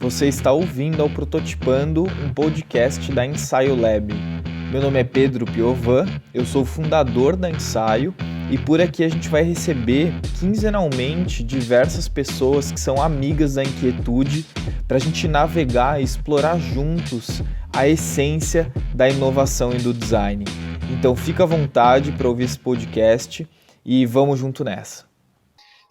Você está ouvindo ao Prototipando, um podcast da Ensaio Lab. Meu nome é Pedro Piovan, eu sou fundador da Ensaio e por aqui a gente vai receber quinzenalmente diversas pessoas que são amigas da inquietude para a gente navegar e explorar juntos a essência da inovação e do design. Então fica à vontade para ouvir esse podcast e vamos junto nessa.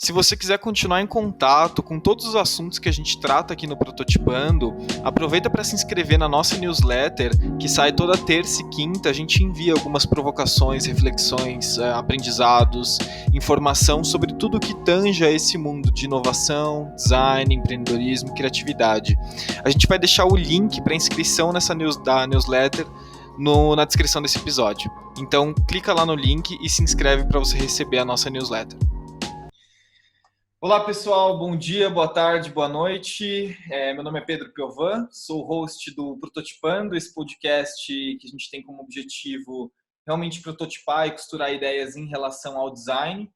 Se você quiser continuar em contato com todos os assuntos que a gente trata aqui no Prototipando, aproveita para se inscrever na nossa newsletter, que sai toda terça e quinta. A gente envia algumas provocações, reflexões, aprendizados, informação sobre tudo que tange a esse mundo de inovação, design, empreendedorismo, criatividade. A gente vai deixar o link para inscrição nessa newsletter na descrição desse episódio. Então, clica lá no link e se inscreve para você receber a nossa newsletter. Olá pessoal, bom dia, boa tarde, boa noite. Meu nome é Pedro Piovan, sou host do Prototipando, esse podcast que a gente tem como objetivo realmente prototipar e costurar ideias em relação ao design.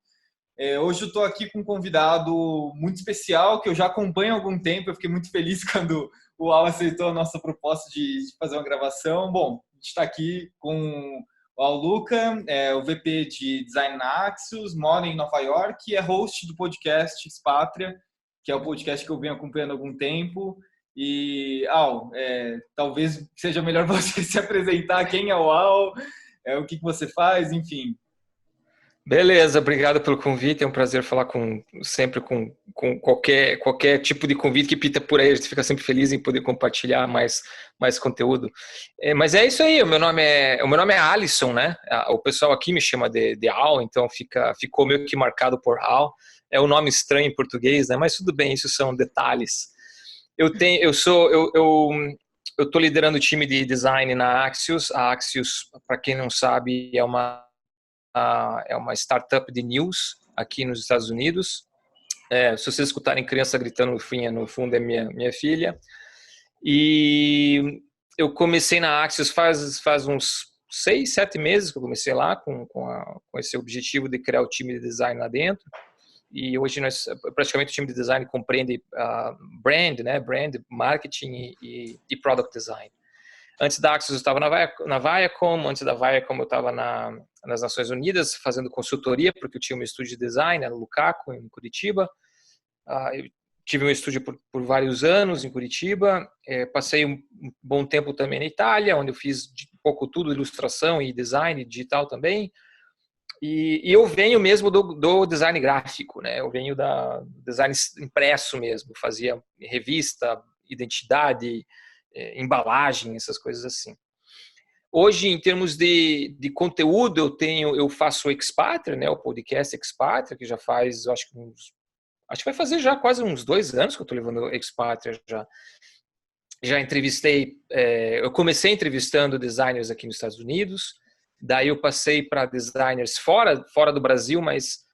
Hoje eu estou aqui com um convidado muito especial que eu já acompanho há algum tempo. Eu fiquei muito feliz quando o Al aceitou a nossa proposta de fazer uma gravação. Bom, a gente está aqui com o Luca, o VP de Design na Axios, mora em Nova York e é host do podcast Expatria, que é o podcast que eu venho acompanhando há algum tempo. E, talvez seja melhor você se apresentar. Quem é o Al, o que você faz, enfim. Beleza, obrigado pelo convite. É um prazer falar sempre com qualquer tipo de convite que pinta por aí. A gente fica sempre feliz em poder compartilhar mais conteúdo. Mas é isso aí. O meu nome é Alisson, né? O pessoal aqui me chama de Al, então ficou meio que marcado por Al. É um nome estranho em português, né? Mas tudo bem, isso são detalhes. Eu estou liderando o time de design na Axios. A Axios, para quem não sabe, é uma startup de news aqui nos Estados Unidos. Se vocês escutarem criança gritando no fundo é minha filha. E eu comecei na Axios faz uns 6, 7 meses que eu comecei lá com esse objetivo de criar o time de design lá dentro. E hoje praticamente o time de design compreende brand, marketing e product design. Antes da Axios eu estava na Viacom, antes da Viacom eu estava nas Nações Unidas fazendo consultoria, porque eu tinha um estúdio de design no Lukaku, em Curitiba. Eu tive um estúdio por vários anos em Curitiba. Passei um bom tempo também na Itália, onde eu fiz um pouco tudo, ilustração e design digital também. E eu venho mesmo do design gráfico, né? Eu venho da design impresso mesmo, fazia revista, identidade, embalagem, essas coisas assim. Hoje, em termos de conteúdo, eu faço o Expatria, né, o podcast Expatria, que já faz, acho que vai fazer já quase uns 2 anos que eu estou levando o Expatria já. Já entrevistei, eu comecei entrevistando designers aqui nos Estados Unidos, daí eu passei para designers fora do Brasil, mas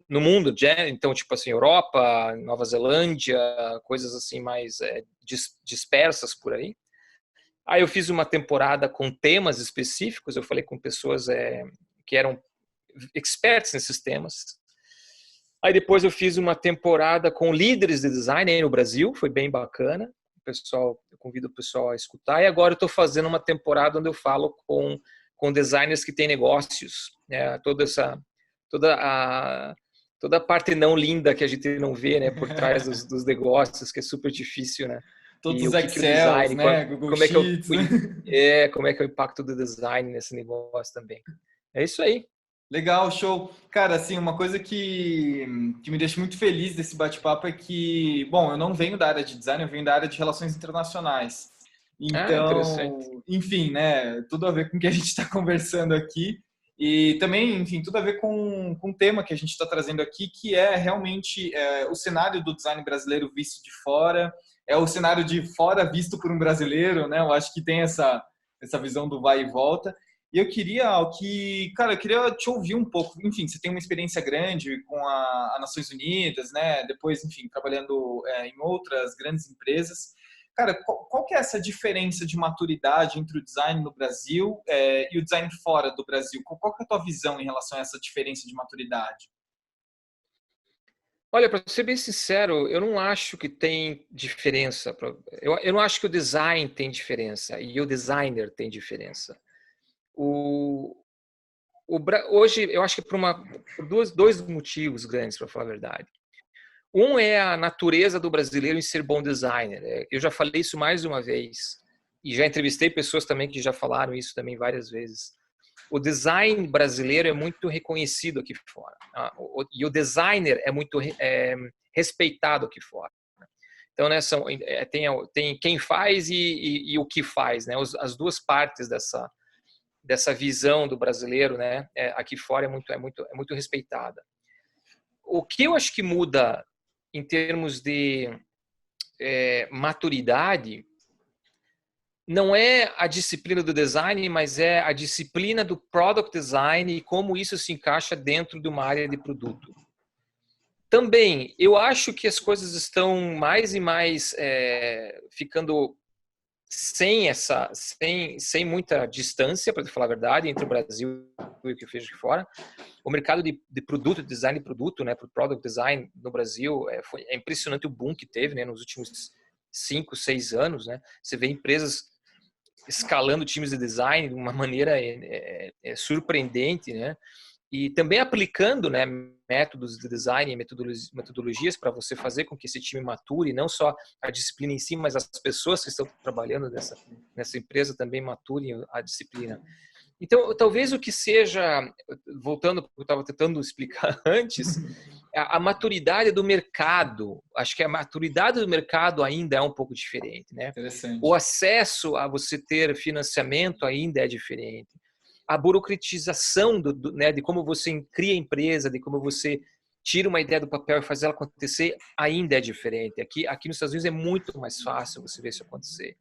no mundo, então, tipo assim, Europa, Nova Zelândia, coisas assim mais dispersas por aí. Aí eu fiz uma temporada com temas específicos, eu falei com pessoas que eram experts nesses temas. Aí depois eu fiz uma temporada com líderes de design aí no Brasil, foi bem bacana. Eu convido o pessoal a escutar. E agora eu estou fazendo uma temporada onde eu falo com designers que têm negócios, né? Toda a parte não linda que a gente não vê, né, por trás dos negócios, que é super difícil, né? Todos E os o que o Excels, design, né? Google como é que Sheets, né? como é que é o impacto do design nesse negócio também. É isso aí. Legal, show. Cara, assim, uma coisa que me deixa muito feliz desse bate-papo é que, bom, eu não venho da área de design, eu venho da área de relações internacionais. Interessante. Então, enfim, né, tudo a ver com o que a gente está conversando aqui. E também, enfim, tudo a ver com o tema que a gente está trazendo aqui, que é realmente o cenário do design brasileiro visto de fora, é o cenário de fora visto por um brasileiro, né? Eu acho que tem essa visão do vai e volta. E eu queria cara, eu queria te ouvir um pouco. Enfim, você tem uma experiência grande com a Nações Unidas, né? Depois, enfim, trabalhando em outras grandes empresas. Cara, qual que é essa diferença de maturidade entre o design no Brasil e o design fora do Brasil? Qual que é a tua visão em relação a essa diferença de maturidade? Olha, para ser bem sincero, eu não acho que tem diferença. Eu não acho que o design tem diferença e o designer tem diferença. O, hoje, eu acho que por dois motivos grandes, para falar a verdade. Um é a natureza do brasileiro em ser bom designer. Eu já falei isso mais de uma vez e já entrevistei pessoas também que já falaram isso também várias vezes. O design brasileiro é muito reconhecido aqui fora, tá? E o designer é muito respeitado aqui fora. Então, né, tem quem faz e o que faz, né? As duas partes dessa visão do brasileiro, né? Aqui fora é muito respeitada. O que eu acho que muda em termos de maturidade não é a disciplina do design, mas é a disciplina do product design e como isso se encaixa dentro de uma área de produto. Também, eu acho que as coisas estão mais e mais ficando sem muita distância, para falar a verdade, entre o Brasil e o que eu vejo aqui fora. O mercado de produto, design de produto, né, para o product design no Brasil, é impressionante o boom que teve, né, nos últimos 5, 6 anos, né? Você vê empresas escalando times de design de uma maneira surpreendente, né? E também aplicando, né, métodos de design e metodologias para você fazer com que esse time mature, não só a disciplina em si, mas as pessoas que estão trabalhando nessa empresa também maturem a disciplina. Então, talvez o que seja, voltando ao que eu estava tentando explicar antes, a maturidade do mercado. Acho que a maturidade do mercado ainda é um pouco diferente, né? Interessante. O acesso a você ter financiamento ainda é diferente. A burocratização né, de como você cria a empresa, de como você tira uma ideia do papel e faz ela acontecer, ainda é diferente. Aqui nos Estados Unidos é muito mais fácil você ver isso acontecer.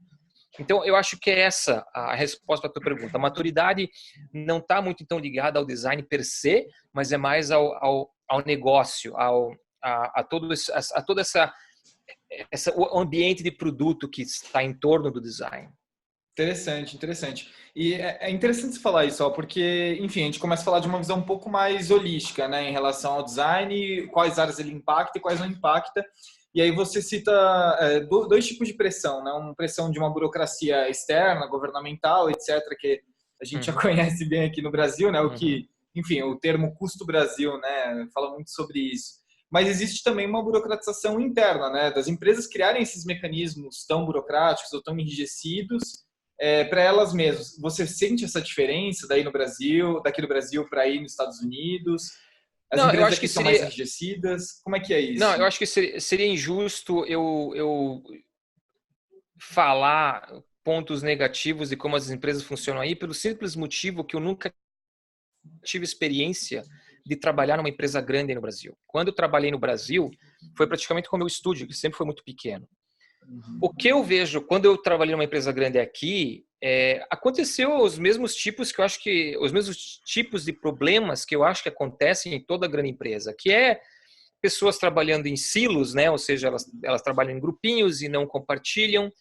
Então, eu acho que é essa a resposta para a tua pergunta. A maturidade não está muito então ligada ao design per se, mas é mais ao negócio, a todo o ambiente de produto que está em torno do design. Interessante, interessante. E é interessante você falar isso, ó, porque, enfim, a gente começa a falar de uma visão um pouco mais holística, né, em relação ao design, quais áreas ele impacta e quais não impacta. E aí você cita dois tipos de pressão, né? Uma pressão de uma burocracia externa, governamental, etc., que a gente já conhece bem aqui no Brasil, né? O que, enfim, o termo custo Brasil, né? Fala muito sobre isso. Mas existe também uma burocratização interna, né? Das empresas criarem esses mecanismos tão burocráticos ou tão enrijecidos para elas mesmas. Você sente essa diferença daí no Brasil, daqui do Brasil para aí nos Estados Unidos? As empresas aqui são mais enrijecidas? Como é que é isso? Não, eu acho que seria injusto eu falar pontos negativos de como as empresas funcionam aí, pelo simples motivo que eu nunca tive experiência de trabalhar numa empresa grande no Brasil. Quando eu trabalhei no Brasil, foi praticamente como meu estúdio, que sempre foi muito pequeno. O que eu vejo quando eu trabalhei numa empresa grande aqui, aconteceu os mesmos tipos que eu acho que os mesmos tipos de problemas que eu acho que acontecem em toda grande empresa, que é pessoas trabalhando em silos, né? Ou seja, elas trabalham em grupinhos e não compartilham.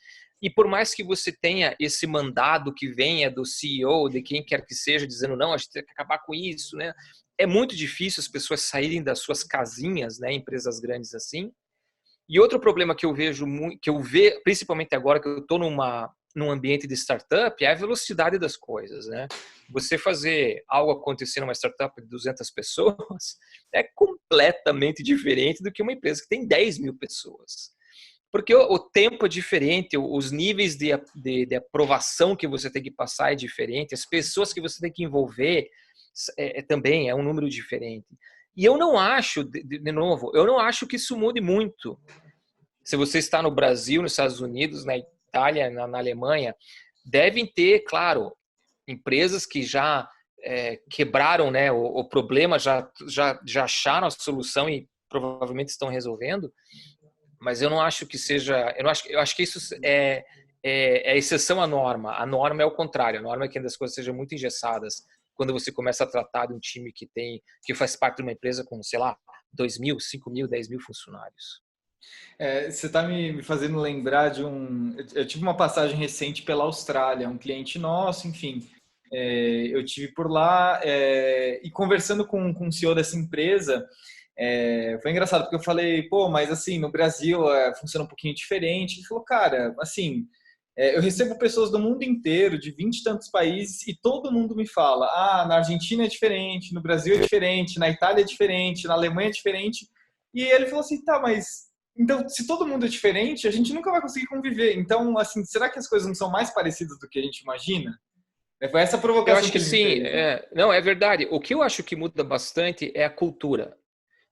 E por mais que você tenha esse mandado que venha do CEO, de quem quer que seja, dizendo não, a gente tem que acabar com isso, né? É muito difícil as pessoas saírem das suas casinhas, né? Empresas grandes assim. E outro problema que eu vejo, principalmente agora que eu estou num ambiente de startup, é a velocidade das coisas, né? Você fazer algo acontecer numa startup de 200 pessoas é completamente diferente do que uma empresa que tem 10 mil pessoas. Porque o tempo é diferente, os níveis de aprovação que você tem que passar é diferente, as pessoas que você tem que envolver também é um número diferente. E eu não acho, de novo, eu não acho que isso mude muito. Se você está no Brasil, nos Estados Unidos, na Itália, na Alemanha, devem ter, claro, empresas que já quebraram, né, o problema, já acharam a solução e provavelmente estão resolvendo, mas eu não acho que seja, eu acho que isso é exceção à norma. A norma é o contrário, a norma é que as coisas sejam muito engessadas quando você começa a tratar de um time que faz parte de uma empresa com, sei lá, 2.000, 5.000, 10.000 funcionários. Você está me fazendo lembrar de eu tive uma passagem recente pela Austrália, um cliente nosso, enfim, eu tive por lá e conversando com o CEO dessa empresa, Foi engraçado, porque eu falei, pô, mas assim, no Brasil funciona um pouquinho diferente. Ele falou, cara, assim, eu recebo pessoas do mundo inteiro, de 20 e tantos países, e todo mundo me fala, na Argentina é diferente, no Brasil é diferente, na Itália é diferente, na Alemanha é diferente. E ele falou assim, tá, mas então, se todo mundo é diferente, a gente nunca vai conseguir conviver. Então, assim, será que as coisas não são mais parecidas do que a gente imagina? Foi essa Eu provocação acho que que ele me sim. fez, né? Não, é verdade. O que eu acho que muda bastante é a cultura.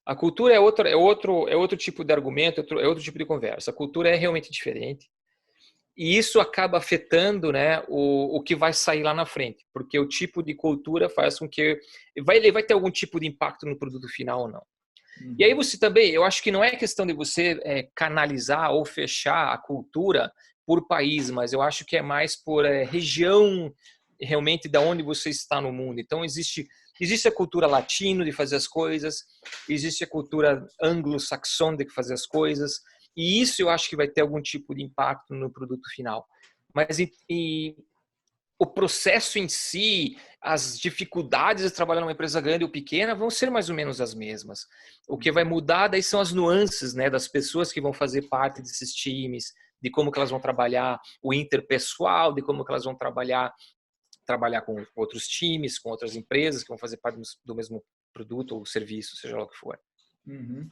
A cultura é outro tipo de argumento, é outro tipo de conversa. A cultura é realmente diferente. E isso acaba afetando, né, o que vai sair lá na frente, porque o tipo de cultura faz com que ele vai ter algum tipo de impacto no produto final ou não. E aí Uhum. você também, eu acho que não é questão de você canalizar ou fechar a cultura por país, mas eu acho que é mais por região realmente da onde você está no mundo. Então existe a cultura latino de fazer as coisas, existe a cultura anglo-saxônica de fazer as coisas, e isso eu acho que vai ter algum tipo de impacto no produto final. Mas o processo em si, as dificuldades de trabalhar numa empresa grande ou pequena vão ser mais ou menos as mesmas. O que vai mudar daí são as nuances, né, das pessoas que vão fazer parte desses times, de como que elas vão trabalhar o interpessoal, de como que elas vão trabalhar com outros times, com outras empresas que vão fazer parte do mesmo produto ou serviço, seja lá o que for. Uhum.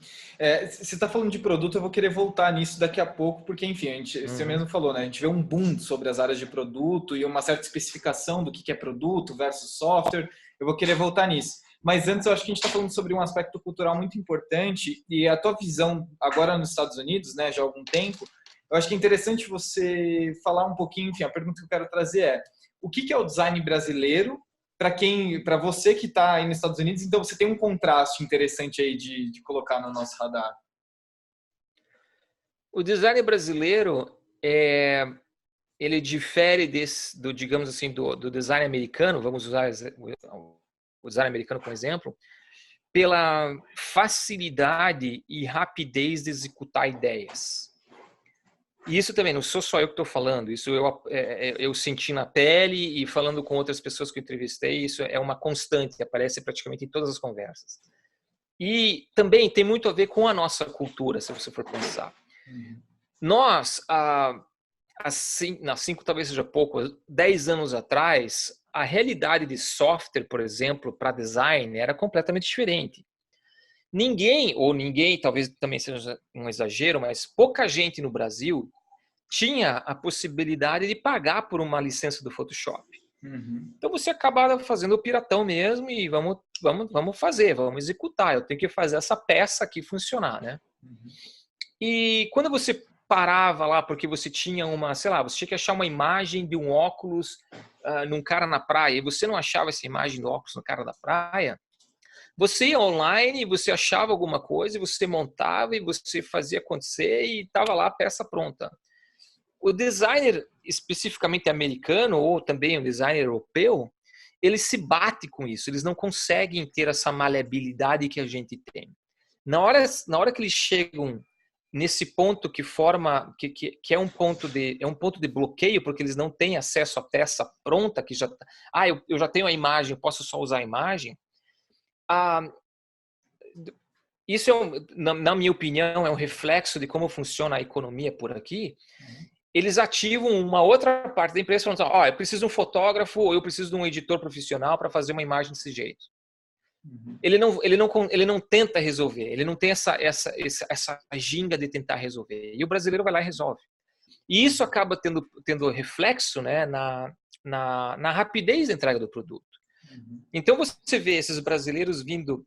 Você está falando de produto, eu vou querer voltar nisso daqui a pouco, porque, enfim, você Uhum. mesmo falou, né? A gente vê um boom sobre as áreas de produto e uma certa especificação do que é produto versus software. Eu vou querer voltar nisso. Mas antes, eu acho que a gente está falando sobre um aspecto cultural muito importante e a tua visão agora nos Estados Unidos, né, já há algum tempo, eu acho que é interessante você falar um pouquinho, enfim, a pergunta que eu quero trazer o que é o design brasileiro para você que está aí nos Estados Unidos, então você tem um contraste interessante aí de colocar no nosso radar. O design brasileiro ele difere digamos assim, do design americano. Vamos usar o design americano como exemplo, pela facilidade e rapidez de executar ideias. E isso também não sou só eu que estou falando, isso eu senti na pele e falando com outras pessoas que eu entrevistei, isso é uma constante, aparece praticamente em todas as conversas. E também tem muito a ver com a nossa cultura, se você for pensar. Uhum. Nós, cinco, talvez seja pouco, 10 anos atrás, a realidade de software, por exemplo, para design era completamente diferente. Ninguém, talvez também seja um exagero, mas pouca gente no Brasil tinha a possibilidade de pagar por uma licença do Photoshop. Uhum. Então você acaba fazendo o piratão mesmo e vamos fazer, vamos executar. Eu tenho que fazer essa peça aqui funcionar, né? Uhum. E quando você parava lá porque você tinha sei lá, você tinha que achar uma imagem de um óculos num cara na praia e você não achava essa imagem do óculos no cara da praia, você ia online, você achava alguma coisa, você montava e você fazia acontecer e estava lá a peça pronta. O designer especificamente americano ou também o designer europeu, ele se bate com isso, eles não conseguem ter essa maleabilidade que a gente tem. Na hora que eles chegam nesse ponto que forma que é um ponto de bloqueio, porque eles não têm acesso à peça pronta que já eu já tenho a imagem, eu posso só usar a imagem. Isso na minha opinião é um reflexo de como funciona a economia por aqui. Eles ativam uma outra parte da empresa falando assim, eu preciso de um fotógrafo ou eu preciso de um editor profissional para fazer uma imagem desse jeito. Uhum. Ele não tenta resolver, ele não tem essa ginga de tentar resolver. E o brasileiro vai lá e resolve. E isso acaba tendo reflexo, né, na rapidez da entrega do produto. Uhum. Então você vê esses brasileiros vindo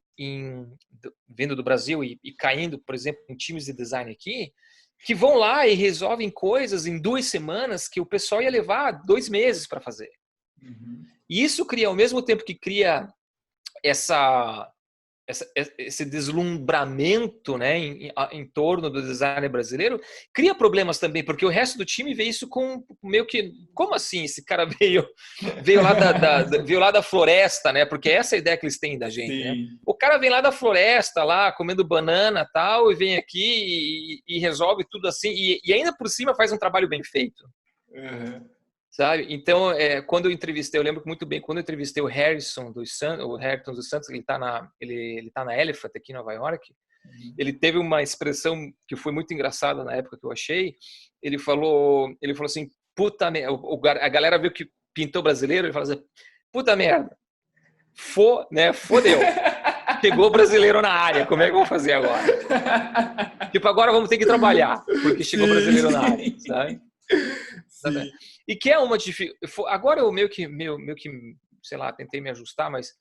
do Brasil e caindo, por exemplo, em times de design aqui, que vão lá e resolvem coisas em 2 semanas que o pessoal ia levar 2 meses para fazer. Uhum. E isso cria, ao mesmo tempo que cria esse deslumbramento, né, em torno do design brasileiro, cria problemas também, porque o resto do time vê isso com meio que, como assim esse cara veio lá da floresta, né? Porque essa é a ideia que eles têm da gente, né? Sim. O cara vem lá da floresta, lá comendo banana, tal, e vem aqui e resolve tudo assim e ainda por cima faz um trabalho bem feito. Uhum. sabe? Então, quando eu entrevistei, eu lembro muito bem, quando eu entrevistei o Harrison dos Santos, ele tá na Elephant aqui em Nova York, ele teve uma expressão que foi muito engraçada na época que eu achei. Ele falou assim, puta merda, a galera viu que pintou brasileiro, ele falou assim, puta merda, fodeu. Chegou brasileiro na área, como é que vamos fazer agora? Tipo, agora vamos ter que trabalhar, porque chegou brasileiro na área, sabe? Sim. E que é uma dificuldade. Agora eu meio que, sei lá, tentei me ajustar, mas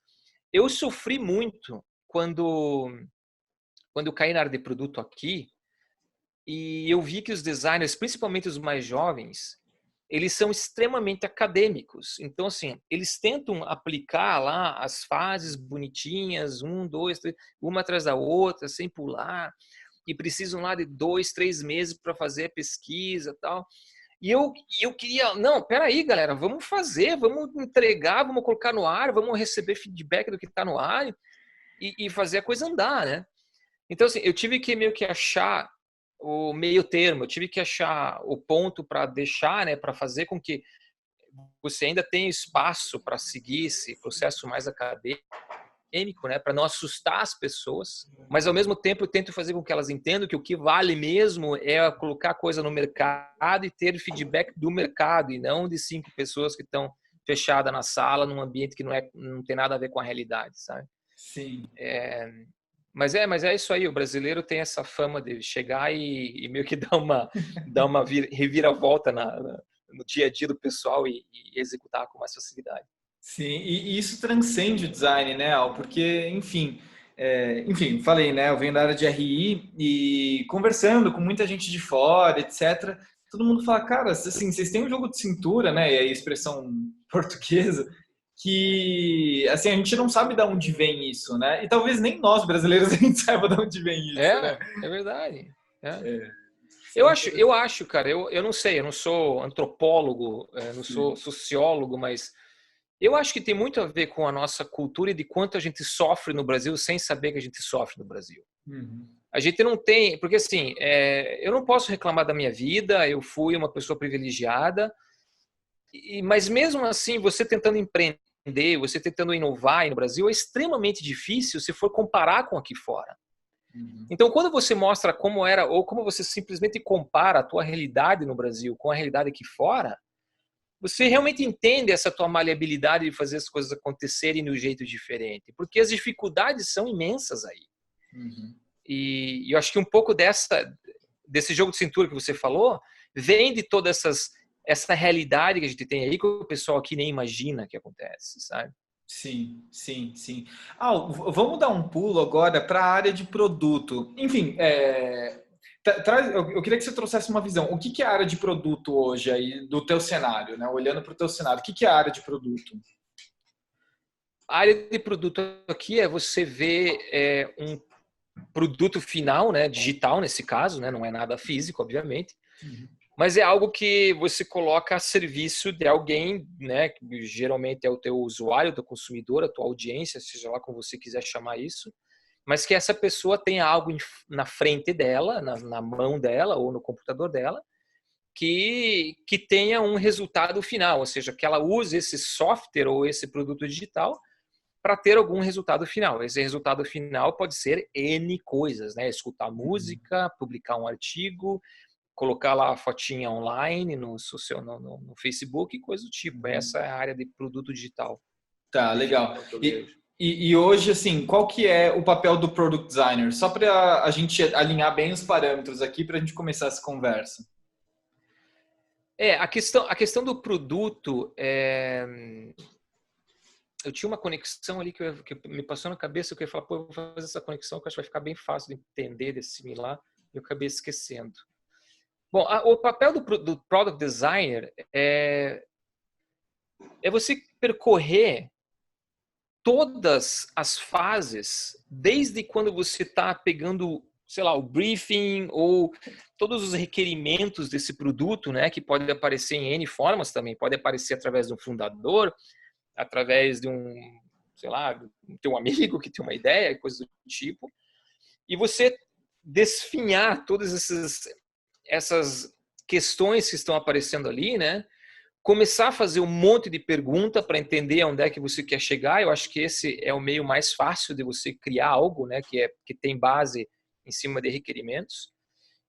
eu sofri muito quando eu caí na área de produto aqui e eu vi que os designers, principalmente os mais jovens, eles são extremamente acadêmicos. Então, assim, eles tentam aplicar lá as fases bonitinhas, 1, 2, 3, uma atrás da outra, sem pular, e precisam lá de 2, 3 meses para fazer a pesquisa e tal. E eu queria, não, peraí, galera, vamos fazer, vamos entregar, vamos colocar no ar, vamos receber feedback do que está no ar e fazer a coisa andar, né? Então, assim, eu tive que meio que achar o meio termo, eu tive que achar o ponto para deixar, né, para fazer com que você ainda tenha espaço para seguir esse processo mais acadêmico, né, para não assustar as pessoas, mas ao mesmo tempo eu tento fazer com que elas entendam que o que vale mesmo é colocar coisa no mercado e ter feedback do mercado e não de 5 pessoas que estão fechadas na sala num ambiente que não tem nada a ver com a realidade, sabe? Sim. Mas é isso aí, o brasileiro tem essa fama de chegar e meio que dar uma reviravolta no dia a dia do pessoal e executar com mais facilidade. Sim, e isso transcende o design, né, Al? Porque, enfim, falei, né, eu venho da área de RI e conversando com muita gente de fora, etc., todo mundo fala, cara, assim, vocês têm um jogo de cintura, né, e aí a expressão portuguesa, que, assim, a gente não sabe de onde vem isso, né? E talvez nem nós, brasileiros, a gente saiba de onde vem isso, né? É verdade. Eu acho, cara, eu não sei, eu não sou antropólogo, não sou sociólogo, mas eu acho que tem muito a ver com a nossa cultura e de quanto a gente sofre no Brasil sem saber que a gente sofre no Brasil. Uhum. A gente não tem, porque assim, eu não posso reclamar da minha vida, eu fui uma pessoa privilegiada, mas mesmo assim, você tentando empreender, você tentando inovar aí no Brasil é extremamente difícil se for comparar com aqui fora. Uhum. Então, quando você mostra como era, ou como você simplesmente compara a tua realidade no Brasil com a realidade aqui fora, você realmente entende essa tua maleabilidade de fazer as coisas acontecerem de um jeito diferente. Porque as dificuldades são imensas aí. Uhum. E eu acho que um pouco desse jogo de cintura que você falou, vem de toda essa realidade que a gente tem aí, que o pessoal aqui nem imagina que acontece, sabe? Sim. Vamos dar um pulo agora para a área de produto. Enfim, eu queria que você trouxesse uma visão. O que é a área de produto hoje aí do teu cenário, né? Olhando para o teu cenário, o que é a área de produto? A área de produto aqui é você ver um produto final, né, digital nesse caso, né, não é nada físico, obviamente, mas é algo que você coloca a serviço de alguém, né, que geralmente é o teu usuário, o teu consumidor, a tua audiência, seja lá como você quiser chamar isso, mas que essa pessoa tenha algo na frente dela, na mão dela ou no computador dela, que tenha um resultado final, ou seja, que ela use esse software ou esse produto digital para ter algum resultado final. Esse resultado final pode ser N coisas, né? Escutar música, publicar um artigo, colocar lá a fotinha online no Facebook, coisa do tipo. Essa é a área de produto digital. Tá, legal. E hoje, assim, qual que é o papel do Product Designer? Só para a gente alinhar bem os parâmetros aqui para a gente começar essa conversa. A questão do produto, eu tinha uma conexão ali que me passou na cabeça, eu queria falar, eu vou fazer essa conexão que eu acho que vai ficar bem fácil de entender, de assimilar, e eu acabei esquecendo. Bom, o papel do Product Designer é você percorrer todas as fases, desde quando você está pegando, sei lá, o briefing ou todos os requerimentos desse produto, né, que pode aparecer em N formas também, pode aparecer através de um fundador, através de sei lá, de um amigo que tem uma ideia, coisa do tipo, e você desfinhar todas essas questões que estão aparecendo ali, né, começar a fazer um monte de pergunta para entender onde é que você quer chegar. Eu acho que esse é o meio mais fácil de você criar algo, né, que tem base em cima de requerimentos.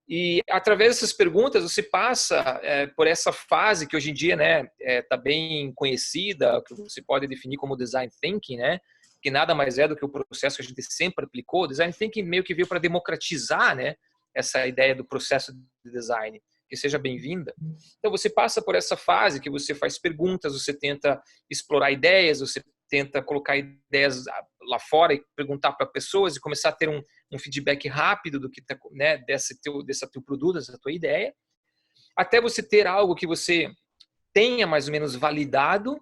E através dessas perguntas você passa por essa fase que hoje em dia, né, tá bem conhecida, que você pode definir como design thinking, né, que nada mais é do que o processo que a gente sempre aplicou. O design thinking meio que veio para democratizar, né, essa ideia do processo de design, que seja bem-vinda. Então você passa por essa fase que você faz perguntas, você tenta explorar ideias, você tenta colocar ideias lá fora e perguntar para pessoas e começar a ter um feedback rápido do que tá, né, desse teu produto, dessa tua ideia, até você ter algo que você tenha mais ou menos validado.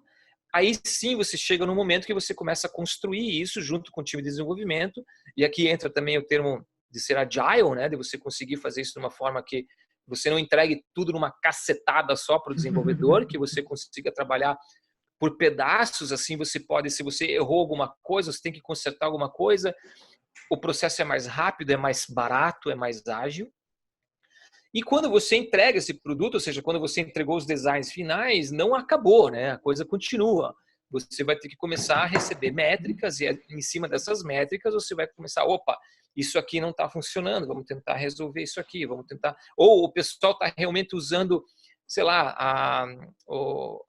Aí sim você chega no momento que você começa a construir isso junto com o time de desenvolvimento, e aqui entra também o termo de ser agile, né, de você conseguir fazer isso de uma forma que você não entregue tudo numa cacetada só para o desenvolvedor, que você consiga trabalhar por pedaços. Assim você pode, se você errou alguma coisa, você tem que consertar alguma coisa, o processo é mais rápido, é mais barato, é mais ágil. E quando você entrega esse produto, ou seja, quando você entregou os designs finais, não acabou, né? A coisa continua. Você vai ter que começar a receber métricas, e em cima dessas métricas você vai começar, opa, isso aqui não está funcionando, vamos tentar resolver isso aqui, vamos tentar... Ou o pessoal está realmente usando, sei lá, o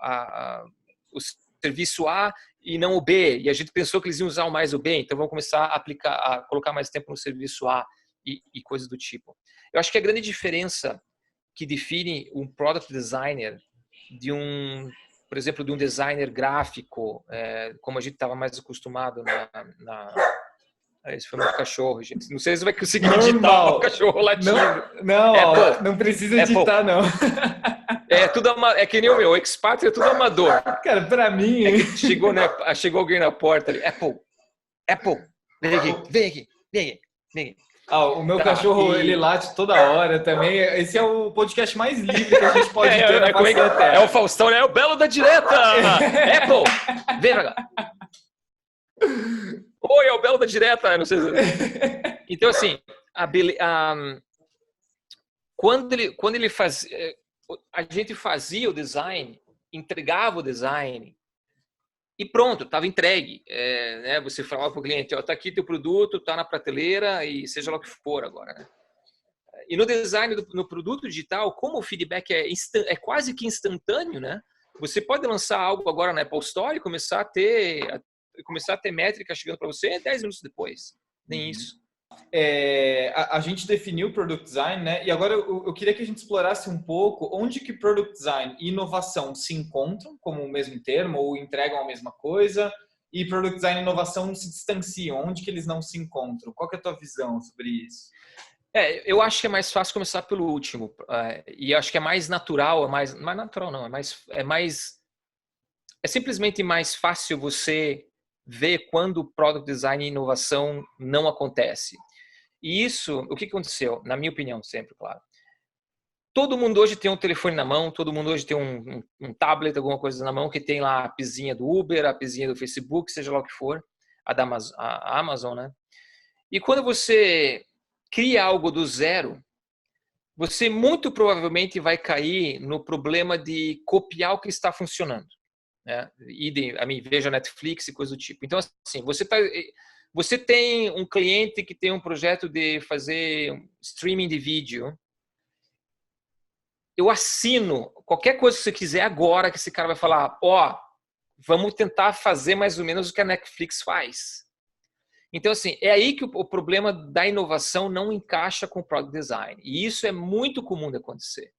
serviço A e não o B, e a gente pensou que eles iam usar mais o B, então vamos começar a colocar mais tempo no serviço A e coisas do tipo. Eu acho que a grande diferença que define um product designer de por exemplo, de um designer gráfico, como a gente estava mais acostumado esse foi meu cachorro, gente. Não sei se vai conseguir editar o cachorro latindo. Não precisa editar, não. É que nem o meu, Expat é tudo amador. Cara, pra mim... chegou alguém na porta ali. Apple, vem aqui. O meu cachorro, ele late toda hora também. Esse é o podcast mais livre que a gente pode ter na face da Terra. É o Faustão, né? É o Belo da Direta! Apple, vem pra cá. Oi, é o Belo da Direta. Não sei se... Então, assim, quando ele fazia... A gente fazia o design, entregava o design e pronto, estava entregue. Né? Você falava para o cliente, está aqui teu produto, está na prateleira e seja lá o que for agora. Né? E no design, no produto digital, como o feedback é quase que instantâneo, né? Você pode lançar algo agora na Apple Store e começar a ter métrica chegando para você 10 minutos depois. Nem isso. A gente definiu o Product Design, né? E agora eu queria que a gente explorasse um pouco onde que Product Design e inovação se encontram como o mesmo termo ou entregam a mesma coisa, e Product Design e inovação se distanciam, onde que eles não se encontram? Qual que é a tua visão sobre isso? Eu acho que é mais fácil começar pelo último, e acho que é mais natural, não é natural não, é simplesmente mais fácil você ver quando Product Design e inovação não acontece. E isso, o que aconteceu? Na minha opinião, sempre, claro. Todo mundo hoje tem um telefone na mão, todo mundo hoje tem um tablet, alguma coisa na mão, que tem lá a appzinha do Uber, a appzinha do Facebook, seja lá o que for, a Amazon, né? E quando você cria algo do zero, você muito provavelmente vai cair no problema de copiar o que está funcionando. Né? Veja Netflix e coisa do tipo. Então, assim, você tem um cliente que tem um projeto de fazer streaming de vídeo. Eu assino qualquer coisa que você quiser agora, que esse cara vai falar, vamos tentar fazer mais ou menos o que a Netflix faz. Então, assim, é aí que o problema da inovação não encaixa com o product design. E isso é muito comum de acontecer.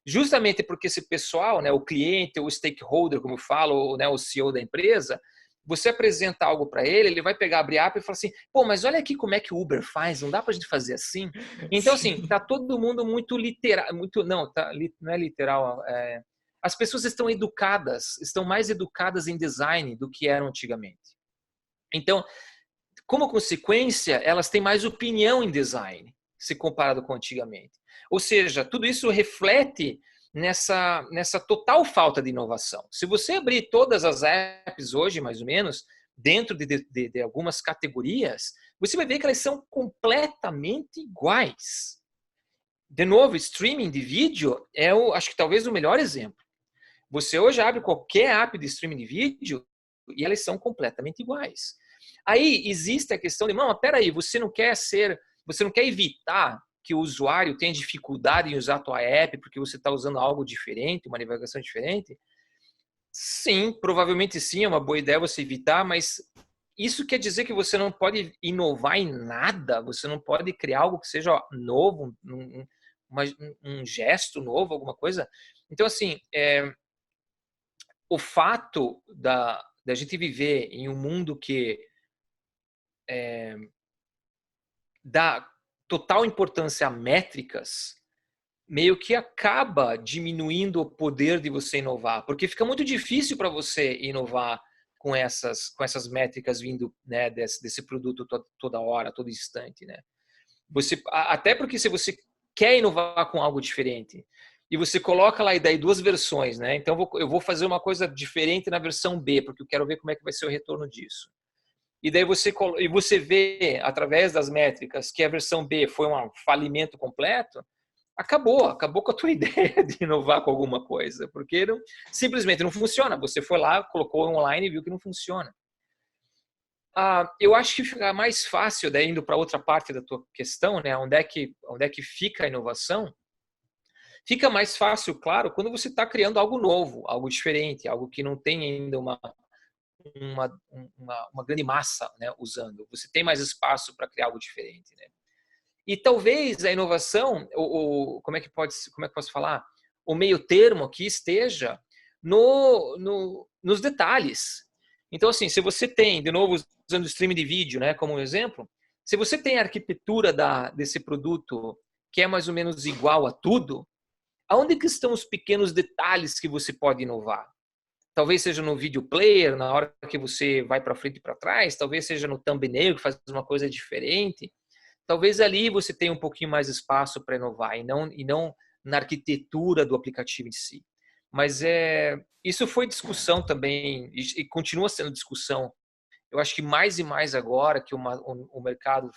Justamente porque esse pessoal, né, o cliente, o stakeholder, como eu falo, né, o CEO da empresa, você apresenta algo para ele, ele vai pegar, abrir a app e falar assim, mas olha aqui como é que o Uber faz, não dá para a gente fazer assim? Então, assim, tá todo mundo muito literal, não é literal, as pessoas estão mais educadas em design do que eram antigamente. Então, como consequência, elas têm mais opinião em design, se comparado com antigamente. Ou seja, tudo isso reflete nessa total falta de inovação. Se você abrir todas as apps hoje, mais ou menos, dentro de algumas categorias, você vai ver que elas são completamente iguais. De novo, streaming de vídeo acho que talvez o melhor exemplo. Você hoje abre qualquer app de streaming de vídeo e elas são completamente iguais. Aí existe a questão de, não, mas peraí, você não quer evitar que o usuário tenha dificuldade em usar a tua app porque você está usando algo diferente, uma navegação diferente? Sim, provavelmente sim, é uma boa ideia você evitar, mas isso quer dizer que você não pode inovar em nada? Você não pode criar algo que seja novo, um gesto novo, alguma coisa? Então, assim, o fato da gente viver em um mundo que dá total importância a métricas, meio que acaba diminuindo o poder de você inovar, porque fica muito difícil para você inovar com essas métricas vindo, né, desse produto toda hora, todo instante, né? Até porque se você quer inovar com algo diferente e você coloca lá e daí duas versões, né? Então eu vou fazer uma coisa diferente na versão B, porque eu quero ver como é que vai ser o retorno disso. E daí você vê através das métricas que a versão B foi um falimento completo, acabou com a tua ideia de inovar com alguma coisa, porque simplesmente não funciona. Você foi lá, colocou online e viu que não funciona. Eu acho que fica mais fácil, daí indo para outra parte da tua questão, né? Onde é que fica a inovação? Fica mais fácil, claro, quando você está criando algo novo, algo diferente, algo que não tem ainda uma grande massa, né, usando. Você tem mais espaço para criar algo diferente, né? E talvez a inovação, como é que posso falar? O meio termo aqui esteja nos detalhes. Então, assim, se você tem, de novo, usando o streaming de vídeo, né, como um exemplo, se você tem a arquitetura desse produto que é mais ou menos igual a tudo, aonde que estão os pequenos detalhes que você pode inovar? Talvez seja no video player, na hora que você vai para frente e para trás, talvez seja no thumbnail, que faz uma coisa diferente. Talvez ali você tenha um pouquinho mais de espaço para inovar e não na arquitetura do aplicativo em si. Mas isso foi discussão também e continua sendo discussão. Eu acho que mais e mais agora que o mercado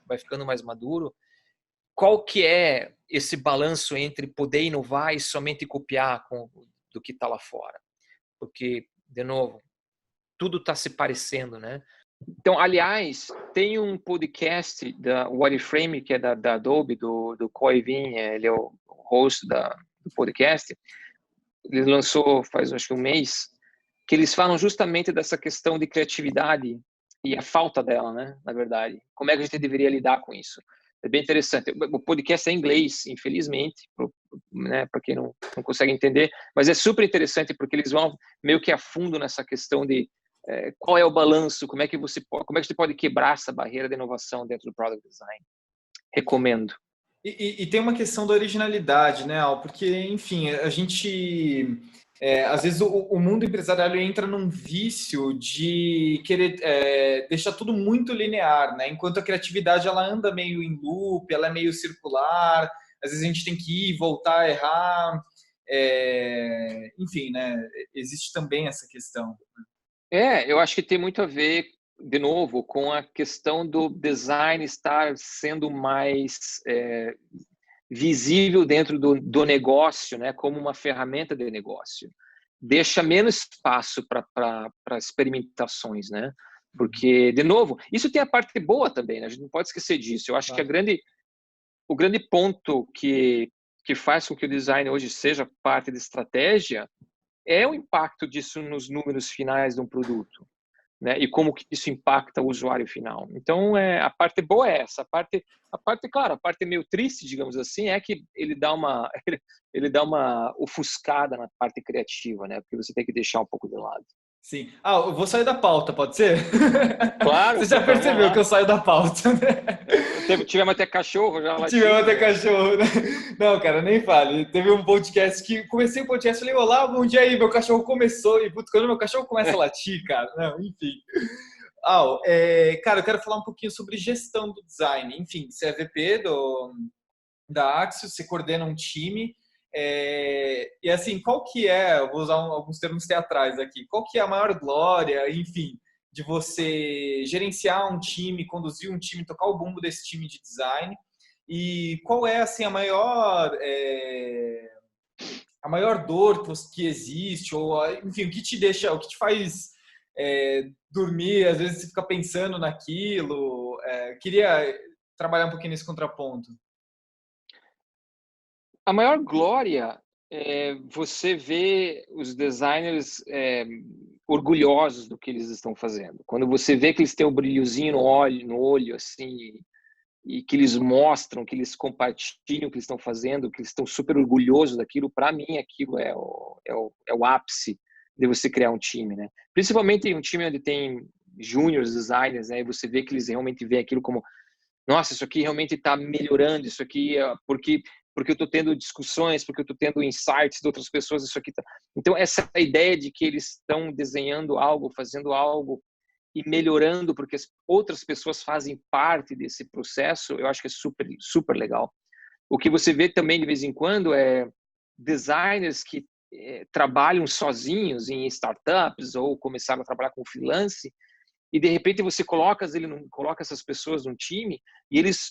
vai ficando mais maduro, qual que é esse balanço entre poder inovar e somente copiar do que está lá fora? Porque, de novo, tudo está se parecendo, né? Então, aliás, tem um podcast da Wireframe, que é da Adobe, do Coy Vin, ele é o host do podcast. Ele lançou faz, acho que um mês, que eles falam justamente dessa questão de criatividade e a falta dela, né, na verdade. Como é que a gente deveria lidar com isso? É bem interessante. O podcast é em inglês, infelizmente, né, para quem não consegue entender, mas é super interessante porque eles vão meio que a fundo nessa questão de qual é o balanço, como é que você pode quebrar essa barreira de inovação dentro do product design. Recomendo. E tem uma questão da originalidade, né, Al? Porque, enfim, a gente... às vezes o mundo empresarial entra num vício de querer deixar tudo muito linear, né? Enquanto a criatividade ela anda meio em loop, ela é meio circular, às vezes a gente tem que ir, voltar, errar. Enfim, né? Existe também essa questão. Eu acho que tem muito a ver, de novo, com a questão do design estar sendo mais visível dentro do negócio, né, como uma ferramenta de negócio. Deixa menos espaço para experimentações, né? Porque, de novo, isso tem a parte boa também, né? A gente não pode esquecer disso. Eu acho que o grande ponto que faz com que o design hoje seja parte de estratégia é o impacto disso nos números finais de um produto, né? E como que isso impacta o usuário final. Então, a parte boa é essa. Claro, a parte meio triste, digamos assim, é que ele dá uma ofuscada na parte criativa, né? Porque você tem que deixar um pouco de lado. Sim. Eu vou sair da pauta, pode ser? Claro. Você já percebeu que eu saio da pauta, né? Tivemos até cachorro já latindo. Tivemos até cachorro, né? Não, cara, nem fale. Teve um podcast que... Comecei o podcast, falei, olá, bom dia aí, meu cachorro começou. E, putz, quando meu cachorro começa a latir, cara... Não, enfim. Cara, eu quero falar um pouquinho sobre gestão do design. Enfim, você é VP da Axios, você coordena um time... e assim, qual que eu vou usar alguns termos teatrais aqui, qual que é a maior glória, enfim, de você gerenciar um time, conduzir um time, tocar o bumbo desse time de design, e qual é, assim, a a maior dor que existe, ou enfim, o que te deixa, o que te faz dormir, às vezes você fica pensando naquilo. Queria trabalhar um pouquinho nesse contraponto. A maior glória é você ver os designers orgulhosos do que eles estão fazendo. Quando você vê que eles têm um brilhozinho no olho assim, e que eles mostram, que eles compartilham o que eles estão fazendo, que eles estão super orgulhosos daquilo, para mim aquilo é o ápice de você criar um time, né? Principalmente um time onde tem juniors designers, né? E você vê que eles realmente veem aquilo como, nossa, isso aqui realmente está melhorando, isso aqui é porque eu estou tendo discussões, porque eu estou tendo insights de outras pessoas, isso aqui tá... Então, essa ideia de que eles estão desenhando algo, fazendo algo e melhorando porque as outras pessoas fazem parte desse processo, eu acho que é super, super legal. O que você vê também de vez em quando é designers que trabalham sozinhos em startups ou começaram a trabalhar com freelance e de repente você coloca essas pessoas num time e eles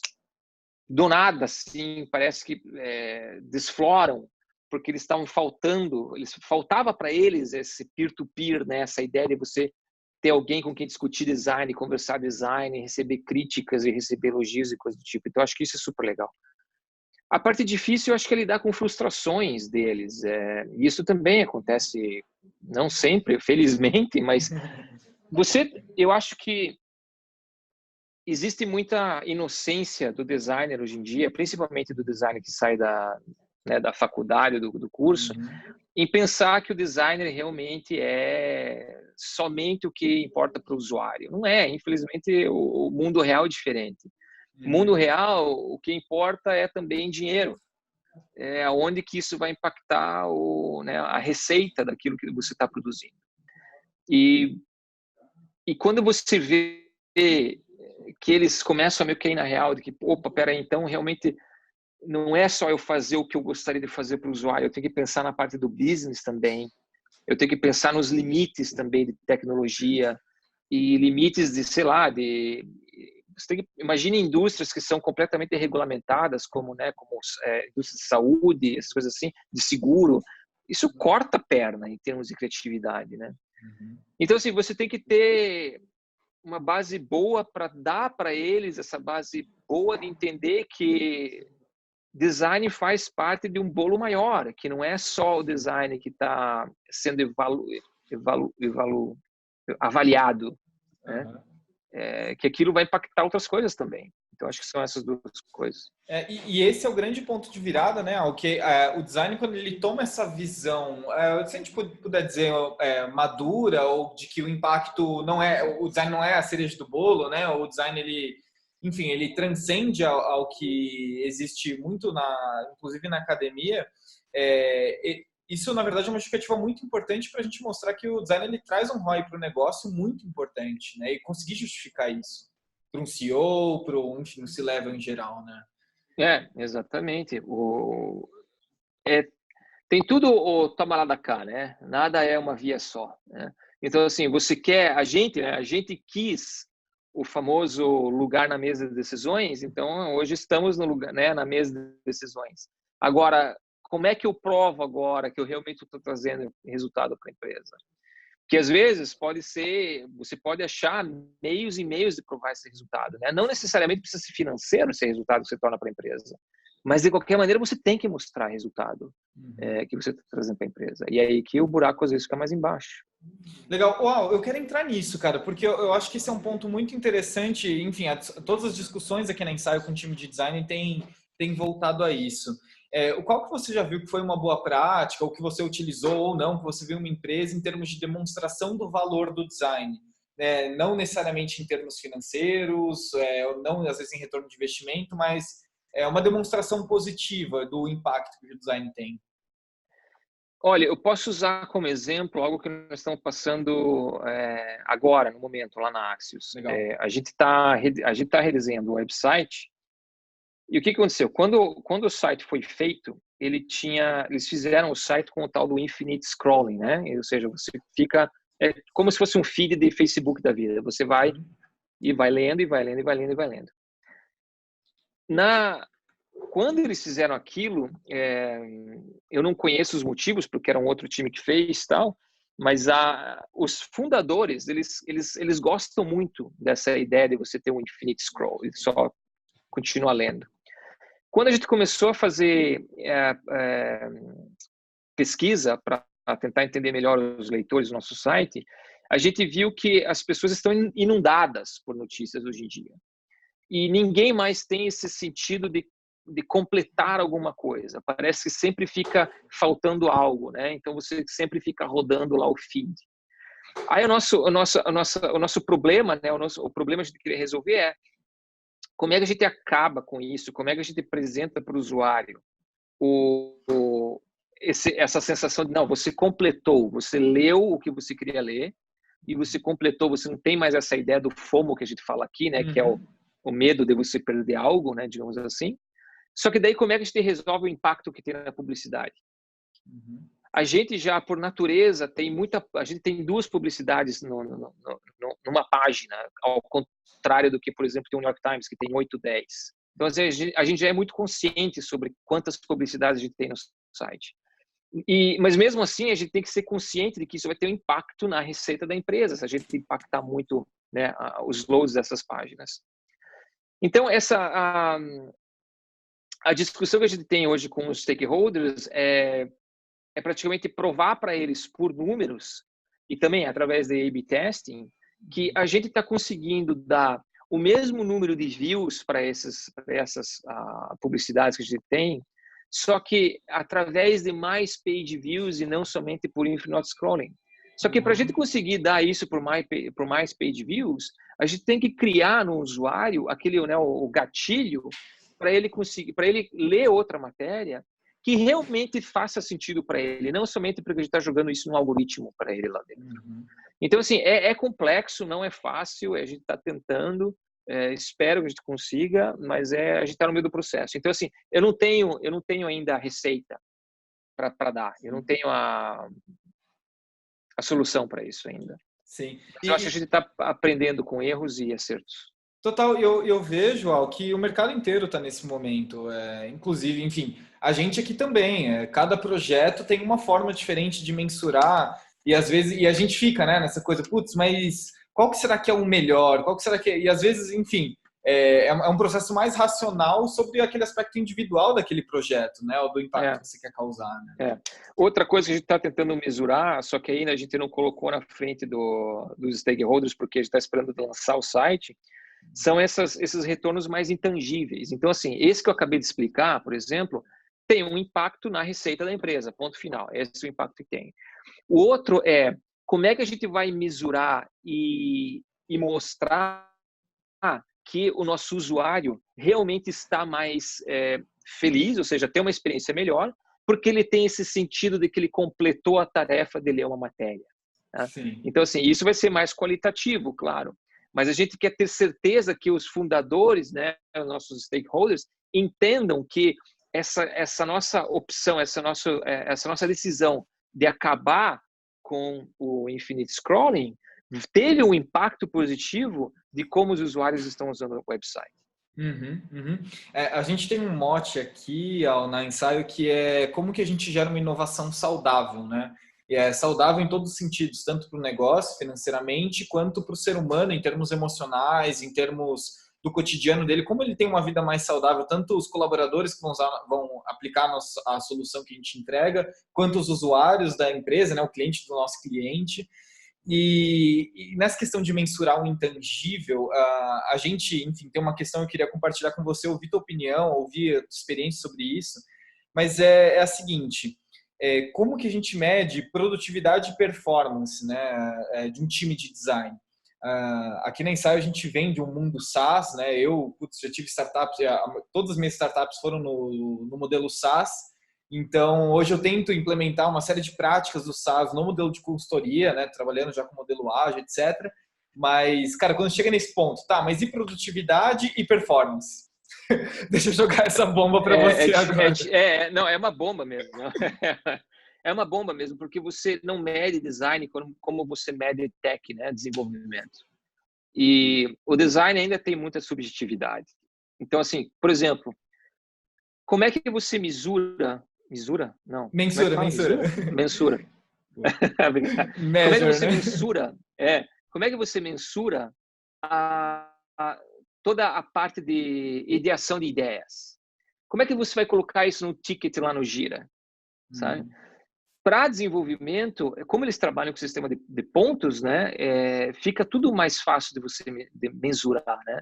do nada, assim, parece que desfloram, porque eles estavam faltava para eles esse peer-to-peer, né? Essa ideia de você ter alguém com quem discutir design, conversar design, receber críticas e receber elogios e coisas do tipo. Então, acho que isso é super legal. A parte difícil, eu acho que é lidar com frustrações deles. E isso também acontece, não sempre, felizmente, mas eu acho que existe muita inocência do designer hoje em dia, principalmente do designer que sai da faculdade, do curso, em pensar que o designer realmente é somente o que importa para o usuário. Não é, infelizmente o mundo real é diferente. No mundo real, o que importa é também dinheiro. É onde que isso vai impactar a receita daquilo que você está produzindo. E quando você vê que eles começam a meio que ir na real, de que, opa, peraí, então realmente não é só eu fazer o que eu gostaria de fazer para o usuário, eu tenho que pensar na parte do business também, eu tenho que pensar nos limites também de tecnologia e limites de, sei lá, você tem que imagine indústrias que são completamente regulamentadas, como indústria de saúde, essas coisas assim, de seguro. Isso corta a perna em termos de criatividade, né? Então, assim, você tem que ter uma base boa para dar para eles essa base boa de entender que design faz parte de um bolo maior, que não é só o design que está sendo avaliado, né? Que aquilo vai impactar outras coisas também. Então, acho que são essas duas coisas. E esse é o grande ponto de virada, né? O design, quando ele toma essa visão, se a gente puder dizer madura, ou de que o impacto o design não é a cereja do bolo, né? O design, enfim, ele transcende ao que existe muito, inclusive na academia. Isso, na verdade, é uma justificativa muito importante para a gente mostrar que o design ele traz um ROI para o negócio muito importante, né? E conseguir justificar isso para um CEO, enfim, um C-level em geral, né? Exatamente. Tem tudo o toma lá da cá, né? Nada é uma via só, né? Então, assim, a gente quis o famoso lugar na mesa de decisões, então hoje estamos no lugar, né, na mesa de decisões. Agora, como é que eu provo agora que eu realmente estou trazendo resultado para a empresa? Que às vezes você pode achar meios e meios de provar esse resultado, né? Não necessariamente precisa ser financeiro esse resultado que você torna para a empresa, mas de qualquer maneira você tem que mostrar resultado que você está trazendo para a empresa. E aí que o buraco às vezes fica mais embaixo. Legal. Uau, eu quero entrar nisso, cara, porque eu acho que esse é um ponto muito interessante. Enfim, todas as discussões aqui na Ensaio com o time de design têm voltado a isso. Qual que você já viu que foi uma boa prática, ou que você utilizou ou não, que você viu uma empresa em termos de demonstração do valor do design? Não necessariamente em termos financeiros, não às vezes em retorno de investimento, mas uma demonstração positiva do impacto que o design tem. Olha, eu posso usar como exemplo algo que nós estamos passando agora, no momento, lá na Axios. A gente tá redesenhando o website. E o que aconteceu? Quando o site foi feito, eles fizeram o site com o tal do infinite scrolling, né? Ou seja, você fica como se fosse um feed de Facebook da vida. Você vai e vai lendo e vai lendo e vai lendo e vai lendo. quando eles fizeram aquilo, eu não conheço os motivos, porque era um outro time que fez tal, mas os fundadores, eles gostam muito dessa ideia de você ter um infinite scroll e só continuar lendo. Quando a gente começou a fazer pesquisa para tentar entender melhor os leitores do nosso site, a gente viu que as pessoas estão inundadas por notícias hoje em dia. E ninguém mais tem esse sentido de completar alguma coisa. Parece que sempre fica faltando algo, né? Então você sempre fica rodando lá o feed. Aí o nosso problema, né? O problema que a gente queria resolver é como é que a gente acaba com isso? Como é que a gente apresenta para o usuário essa sensação de não, você completou, você leu o que você queria ler e você completou, você não tem mais essa ideia do FOMO que a gente fala aqui, né? Que é o medo de você perder algo, né? Digamos assim. Só que daí como é que a gente resolve o impacto que tem na publicidade? A gente já, por natureza, a gente tem 2 publicidades numa página, ao contrário do que, por exemplo, tem o New York Times, que tem 8, 10. Então, assim, a gente já é muito consciente sobre quantas publicidades a gente tem no site. Mas mesmo assim, a gente tem que ser consciente de que isso vai ter um impacto na receita da empresa, se a gente impactar muito, né, os loads dessas páginas. Então, a discussão que a gente tem hoje com os stakeholders é praticamente provar para eles por números e também através de A/B testing que a gente está conseguindo dar o mesmo número de views para essas publicidades que a gente tem, só que através de mais page views e não somente por infinite scrolling. Só que para a gente conseguir dar isso por mais page views, a gente tem que criar no usuário aquele, né, o gatilho para ele ler outra matéria que realmente faça sentido para ele, não somente porque a gente está jogando isso num algoritmo para ele lá dentro. Então, assim, é complexo, não é fácil, a gente está tentando, espero que a gente consiga, mas a gente está no meio do processo. Então, assim, eu não tenho ainda a receita para dar, eu não tenho a solução para isso ainda. Sim. Eu acho que a gente está aprendendo com erros e acertos. Total, eu vejo, Al, que o mercado inteiro está nesse momento. Inclusive, enfim, a gente aqui também. Cada projeto tem uma forma diferente de mensurar e às vezes a gente fica, né, nessa coisa, putz, mas qual que será que é o melhor? Qual que será que é? E às vezes, enfim, é um processo mais racional sobre aquele aspecto individual daquele projeto, né, ou do impacto que você quer causar, né? Outra coisa que a gente está tentando mesurar, só que ainda a gente não colocou na frente dos stakeholders, porque a gente está esperando lançar o site, são esses retornos mais intangíveis. Então, assim, esse que eu acabei de explicar, por exemplo, tem um impacto na receita da empresa, ponto final. Esse é o impacto que tem. O outro é como é que a gente vai mesurar e mostrar que o nosso usuário realmente está mais feliz, ou seja, tem uma experiência melhor, porque ele tem esse sentido de que ele completou a tarefa de ler uma matéria. Tá? Então, assim, isso vai ser mais qualitativo, claro. Mas a gente quer ter certeza que os fundadores, né, os nossos stakeholders, entendam que essa nossa opção, essa nossa decisão de acabar com o infinite scrolling teve um impacto positivo de como os usuários estão usando o website. A gente tem um mote aqui na Ensaio que é como que a gente gera uma inovação saudável, né? E é saudável em todos os sentidos, tanto para o negócio, financeiramente, quanto para o ser humano, em termos emocionais, em termos do cotidiano dele, como ele tem uma vida mais saudável, tanto os colaboradores que vão aplicar a solução que a gente entrega, quanto os usuários da empresa, né, o cliente do nosso cliente. E nessa questão de mensurar o intangível, a gente, enfim, tem uma questão que eu queria compartilhar com você, ouvir tua opinião, ouvir a tua experiência sobre isso, mas é a seguinte: como que a gente mede produtividade e performance, né, de um time de design? Aqui na Ensaio a gente vem de um mundo SaaS, né? Eu já tive startups, todas as minhas startups foram no modelo SaaS. Então, hoje eu tento implementar uma série de práticas do SaaS no modelo de consultoria, né? Trabalhando já com modelo ágil, etc. Mas, cara, quando chega nesse ponto, tá, mas e produtividade e performance? Deixa eu jogar essa bomba para você agora. Não, é uma bomba mesmo. É uma bomba mesmo, porque você não mede design como você mede tech, né? Desenvolvimento. E o design ainda tem muita subjetividade. Então, assim, por exemplo, como é que você mensura? Mensura? Não. Como é que Mensura, fala? mensura. Mensura. Como é que Measure, você né? mensura? Como é que você mensura toda a parte de ideação de ideias? Como é que você vai colocar isso no ticket lá no Gira, sabe? Para desenvolvimento, como eles trabalham com o sistema de pontos, né, fica tudo mais fácil de você mensurar, né?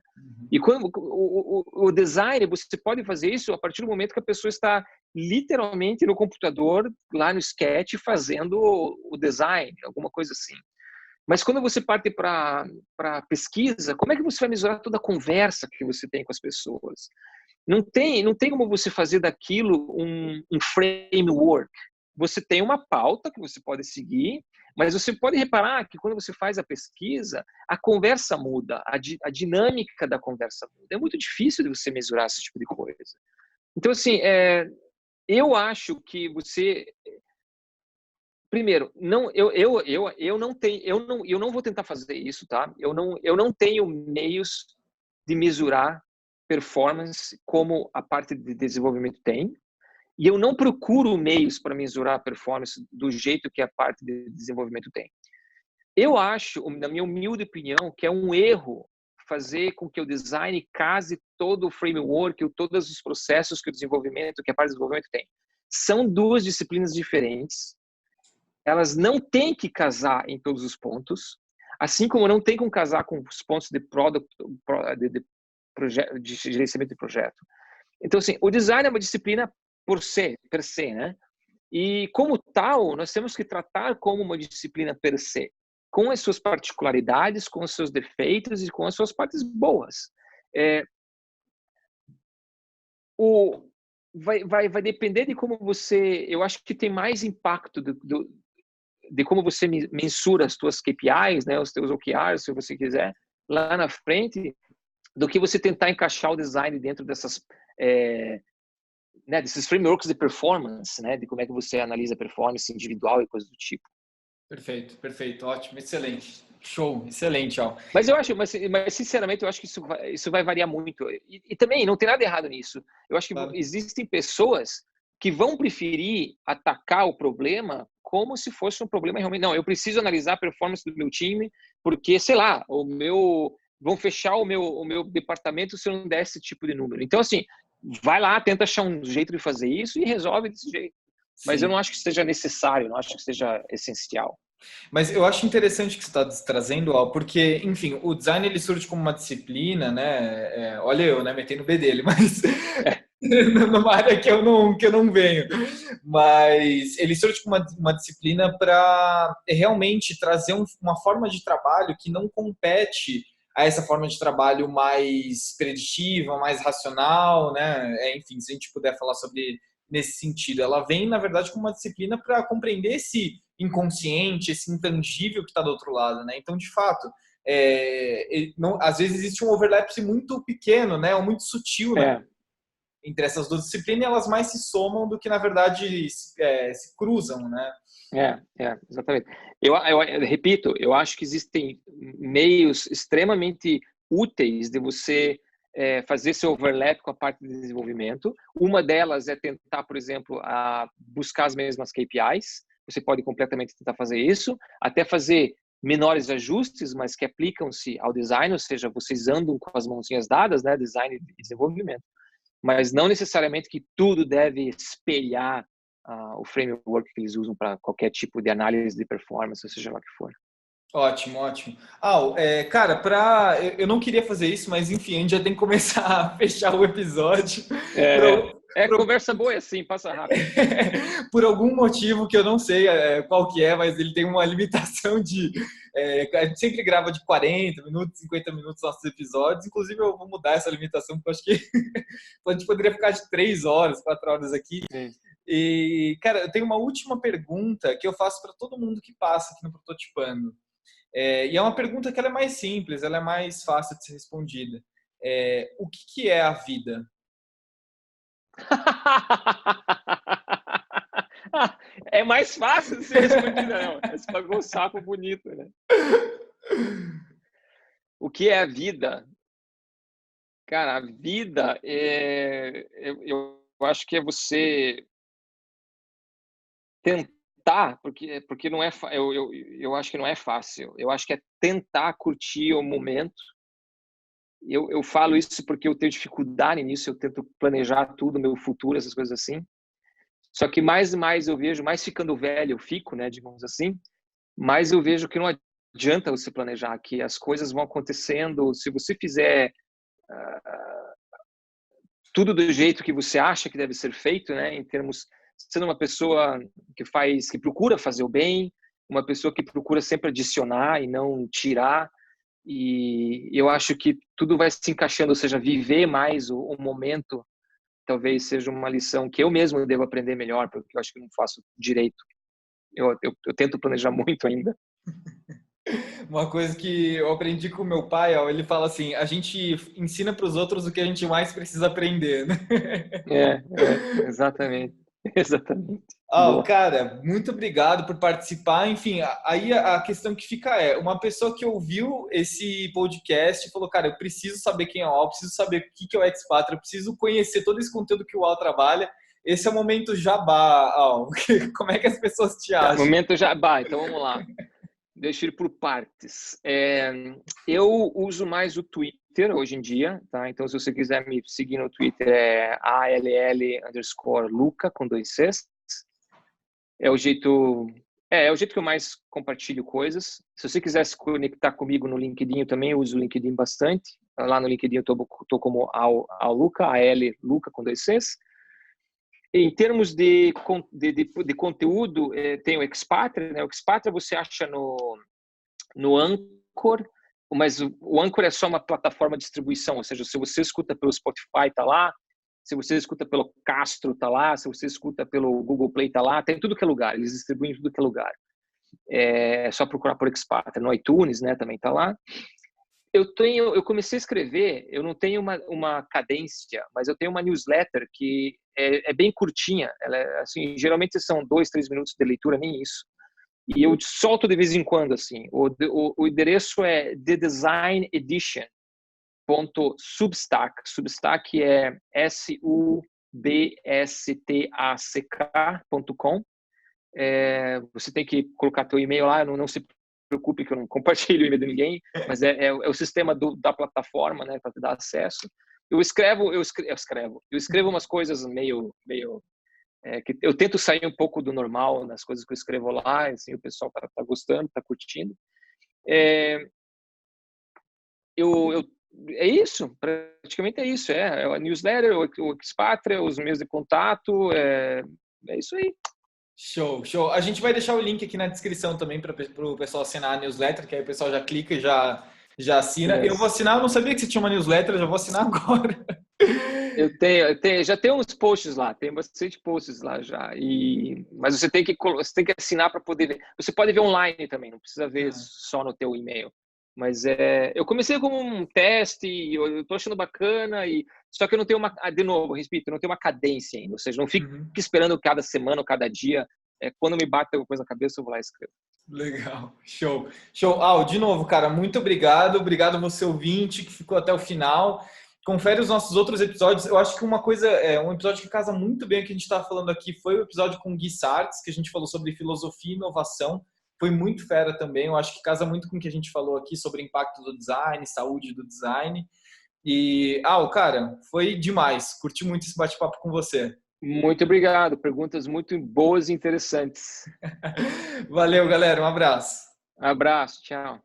E quando o design, você pode fazer isso a partir do momento que a pessoa está literalmente no computador, lá no Sketch, fazendo o design, alguma coisa assim. Mas quando você parte para pesquisa, como é que você vai mensurar toda a conversa que você tem com as pessoas? Não tem como você fazer daquilo um framework. Você tem uma pauta que você pode seguir, mas você pode reparar que quando você faz a pesquisa, a conversa muda, a dinâmica da conversa muda. É muito difícil de você mesurar esse tipo de coisa. Então, assim, eu acho que você... Primeiro, eu não vou tentar fazer isso, tá? Eu não tenho meios de mesurar performance como a parte de desenvolvimento tem, e eu não procuro meios para mensurar a performance do jeito que a parte de desenvolvimento tem. Eu acho, na minha humilde opinião, que é um erro fazer com que o design case todo o framework, todos os processos que o desenvolvimento, que a parte de desenvolvimento tem. São duas disciplinas diferentes. Elas não têm que casar em todos os pontos, assim como não tem como casar com os pontos de product, de gerenciamento de projeto. Então, assim, o design é uma disciplina per se, né? E como tal, nós temos que tratar como uma disciplina per se, com as suas particularidades, com os seus defeitos e com as suas partes boas. Vai depender de como você... Eu acho que tem mais impacto de como você mensura as suas KPIs, né, os teus OKRs, se você quiser, lá na frente, do que você tentar encaixar o design dentro desses frameworks de performance, né, de como é que você analisa a performance individual e coisas do tipo. Perfeito, perfeito, ótimo, excelente. Show, excelente, Al. Mas eu acho, mas sinceramente, eu acho que isso vai variar muito. E também não tem nada errado nisso. Eu acho que existem pessoas que vão preferir atacar o problema como se fosse um problema realmente. Não, eu preciso analisar a performance do meu time, porque, sei lá, vão fechar o meu departamento se eu não der esse tipo de número. Então, assim, vai lá, tenta achar um jeito de fazer isso e resolve desse jeito. Mas eu não acho que seja necessário, não acho que seja essencial. Mas eu acho interessante o que você está trazendo, Al, porque, enfim, o design ele surge como uma disciplina, né? Olha eu, né, metendo o B dele, mas numa área que eu não venho. Mas ele surge como uma disciplina para realmente trazer uma forma de trabalho que não compete a essa forma de trabalho mais preditiva, mais racional, né? Enfim, se a gente puder falar sobre nesse sentido, ela vem, na verdade, como uma disciplina para compreender esse inconsciente, esse intangível que está do outro lado, né? Então, de fato, às vezes existe um overlap muito pequeno, né? Ou muito sutil, né? Entre essas duas disciplinas, e elas mais se somam do que, na verdade, se cruzam, né? Exatamente. Eu repito, eu acho que existem meios extremamente úteis de você fazer seu overlap com a parte de desenvolvimento. Uma delas é tentar, por exemplo, buscar as mesmas KPIs. Você pode completamente tentar fazer isso, até fazer menores ajustes, mas que aplicam-se ao design, ou seja, vocês andam com as mãozinhas dadas, né, design e desenvolvimento. Mas não necessariamente que tudo deve espelhar o framework que eles usam para qualquer tipo de análise de performance, ou seja lá o que for. Ótimo, ótimo. Cara, eu não queria fazer isso, mas enfim, a gente já tem que começar a fechar o episódio. Conversa boa é assim, passa rápido. Por algum motivo que eu não sei qual que é, mas ele tem uma limitação de... a gente sempre grava de 40 minutos, 50 minutos nossos episódios. Inclusive, eu vou mudar essa limitação, porque eu acho que a gente poderia ficar de 3 horas, 4 horas aqui. Sim. E, cara, eu tenho uma última pergunta que eu faço para todo mundo que passa aqui no Prototipando. E é uma pergunta que ela é mais simples, ela é mais fácil de ser respondida. O que é a vida? É mais fácil de ser respondida, não. Você pagou um sapo bonito, né? O que é a vida? Cara, a vida eu acho que é você tentar, porque não é, eu acho que não é fácil. Eu acho que é tentar curtir o momento. Eu falo isso porque eu tenho dificuldade nisso, eu tento planejar tudo, meu futuro, essas coisas assim. Só que mais e mais eu vejo, mais ficando velho eu fico, né, digamos assim, mais eu vejo que não adianta você planejar, que as coisas vão acontecendo. Se você fizer tudo do jeito que você acha que deve ser feito, né, em termos, sendo uma pessoa que procura fazer o bem, uma pessoa que procura sempre adicionar e não tirar, e eu acho que tudo vai se encaixando, ou seja, viver mais o momento talvez seja uma lição que eu mesmo devo aprender melhor, porque eu acho que não faço direito. Eu tento planejar muito ainda. Uma coisa que eu aprendi com meu pai, ó, ele fala assim, a gente ensina para os outros o que a gente mais precisa aprender, né? Exatamente. Exatamente. Ah, Boa. cara, muito obrigado por participar. Enfim, aí a questão que fica é, uma pessoa que ouviu esse podcast e falou, cara, eu preciso saber quem é o Al, preciso saber o que é o Expatria, eu preciso conhecer todo esse conteúdo que o Al trabalha. Esse é o momento jabá, Al. Como é que as pessoas te acham? Momento jabá, então vamos lá. Deixa eu ir por partes. Eu uso mais o Twitter hoje em dia, tá? Então, se você quiser me seguir no Twitter, é ALL_Luca, com 2 Cs. É o jeito, é o jeito que eu mais compartilho coisas. Se você quiser se conectar comigo no LinkedIn, eu também uso o LinkedIn bastante. Lá no LinkedIn eu tô como Luca, Luca com 2 Cs. Em termos de conteúdo, tem o Expatria, né? O Expatria você acha no Anchor, mas o Anchor é só uma plataforma de distribuição, ou seja, se você escuta pelo Spotify, tá lá, se você escuta pelo Castro, tá lá, se você escuta pelo Google Play, tá lá, tem tudo que é lugar, eles distribuem em tudo que é lugar. É só procurar por Expatria, no iTunes, né, também tá lá. Eu comecei a escrever, eu não tenho uma cadência, mas eu tenho uma newsletter que é bem curtinha, ela é, assim, geralmente são 2, 3 minutos de leitura, nem isso. E eu solto de vez em quando, assim. O endereço é thedesignedition.substack. Substack é substack.com. Você tem que colocar teu e-mail lá, não se preocupe que eu não compartilho o e-mail de ninguém, mas é o sistema da plataforma, né, para te dar acesso. Eu escrevo umas coisas meio que eu tento sair um pouco do normal nas coisas que eu escrevo lá, assim, o pessoal tá gostando, tá curtindo. É isso, praticamente é isso, é a newsletter, o Expatria, os meios de contato, é isso aí. Show, show. A gente vai deixar o link aqui na descrição também para o pessoal assinar a newsletter, que aí o pessoal já clica e já assina. Eu vou assinar, eu não sabia que você tinha uma newsletter, eu já vou assinar agora. Já tem uns posts lá, tem bastante posts lá já. Mas você tem que assinar para poder ver. Você pode ver online também, não precisa ver só no teu e-mail. Mas eu comecei como um teste, eu tô achando bacana, só que eu não tenho de novo, repito, eu não tenho uma cadência ainda, ou seja, não fico esperando cada semana ou cada dia. Quando me bate alguma coisa na cabeça, eu vou lá e escrevo. Legal, show. Show. Al, de novo, cara, muito obrigado. Obrigado você ouvinte que ficou até o final. Confere os nossos outros episódios. Eu acho que um episódio que casa muito bem o que a gente estava falando aqui foi o episódio com o Gui Sardes, que a gente falou sobre filosofia e inovação. Foi muito fera também. Eu acho que casa muito com o que a gente falou aqui sobre impacto do design, saúde do design. E, cara, foi demais. Curti muito esse bate-papo com você. Muito obrigado. Perguntas muito boas e interessantes. Valeu, galera. Um abraço. Abraço. Tchau.